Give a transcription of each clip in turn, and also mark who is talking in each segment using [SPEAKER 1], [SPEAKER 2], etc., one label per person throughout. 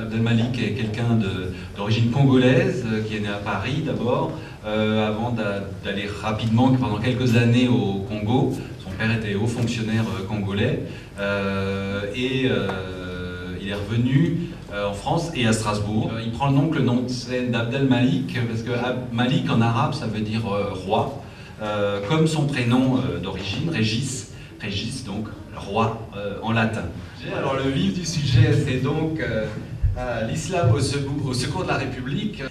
[SPEAKER 1] Abdelmalik est quelqu'un d'origine congolaise, qui est né à Paris d'abord, avant d'aller rapidement, pendant quelques années au Congo. Son père était haut fonctionnaire congolais, et il est revenu en France et à Strasbourg. Il prend donc le nom de scène d'Abdelmalik, parce que Malik en arabe ça veut dire roi, comme son prénom d'origine, Régis, donc roi en latin. Alors le vif du sujet, c'est donc l'islam au secours de la République.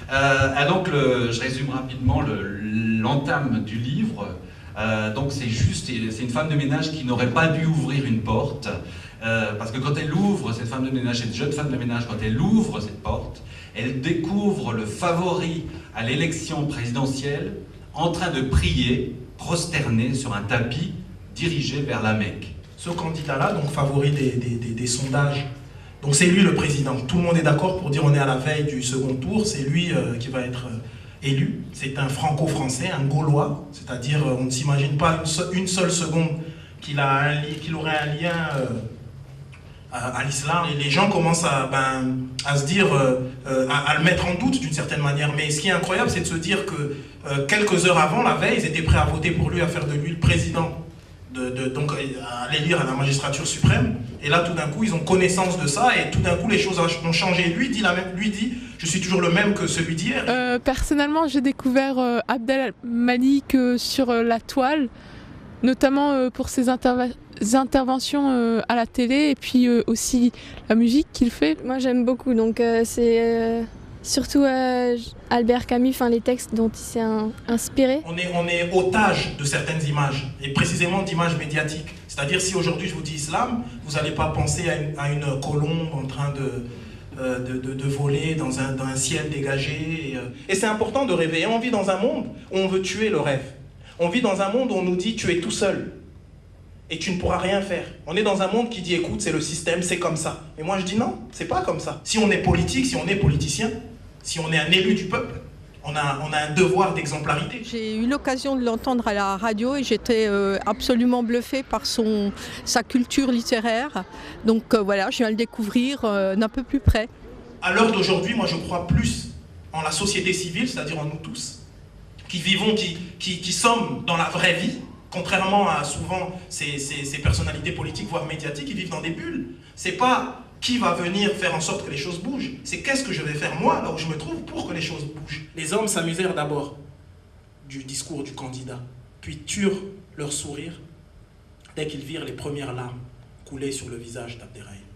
[SPEAKER 1] Donc je résume rapidement l'entame du livre. Donc c'est une femme de ménage qui n'aurait pas dû ouvrir une porte, parce que quand elle ouvre, cette jeune femme de ménage, quand elle ouvre cette porte, elle découvre le favori à l'élection présidentielle en train de prier, prosterné sur un tapis dirigé vers la Mecque.
[SPEAKER 2] Ce candidat-là, donc favori des sondages, donc c'est lui le président. Tout le monde est d'accord pour dire on est à la veille du second tour, c'est lui qui va être élu. C'est un franco-français, un Gaulois, c'est-à-dire on ne s'imagine pas une seule seconde qu'il aurait un lien à l'islam. Et les gens commencent à se dire, à le mettre en doute d'une certaine manière. Mais ce qui est incroyable, c'est de se dire que quelques heures avant, la veille, ils étaient prêts à voter pour lui, à faire de lui le président. Donc à l'élire à la magistrature suprême, et là tout d'un coup ils ont connaissance de ça et tout d'un coup les choses ont changé. Lui dit je suis toujours le même que celui d'hier.
[SPEAKER 3] Personnellement j'ai découvert Abdelmalik sur la toile, notamment pour ses interventions à la télé et puis aussi la musique qu'il fait.
[SPEAKER 4] Moi j'aime beaucoup, donc c'est surtout Albert Camus, les textes dont il s'est inspiré.
[SPEAKER 2] On est otage de certaines images, et précisément d'images médiatiques. C'est-à-dire si aujourd'hui je vous dis islam, vous n'allez pas penser à une colombe en train de voler dans un ciel dégagé. Et c'est important de rêver. On vit dans un monde où on veut tuer le rêve. On vit dans un monde où on nous dit tu es tout seul et tu ne pourras rien faire. On est dans un monde qui dit écoute, c'est le système, c'est comme ça. Et moi je dis non, c'est pas comme ça. Si on est politique, si on est politicien, si on est un élu du peuple, on a un devoir d'exemplarité.
[SPEAKER 5] J'ai eu l'occasion de l'entendre à la radio et j'étais absolument bluffée par sa culture littéraire. Donc voilà, je viens le découvrir d'un peu plus près.
[SPEAKER 2] À l'heure d'aujourd'hui, moi je crois plus en la société civile, c'est-à-dire en nous tous, qui vivons, qui sommes dans la vraie vie, contrairement à souvent ces personnalités politiques, voire médiatiques, qui vivent dans des bulles. C'est pas qui va venir faire en sorte que les choses bougent, c'est qu'est-ce que je vais faire moi, là où je me trouve, pour que les choses bougent. Les hommes s'amusèrent d'abord du discours du candidat, puis turent leur sourire dès qu'ils virent les premières larmes couler sur le visage d'Abderrahim.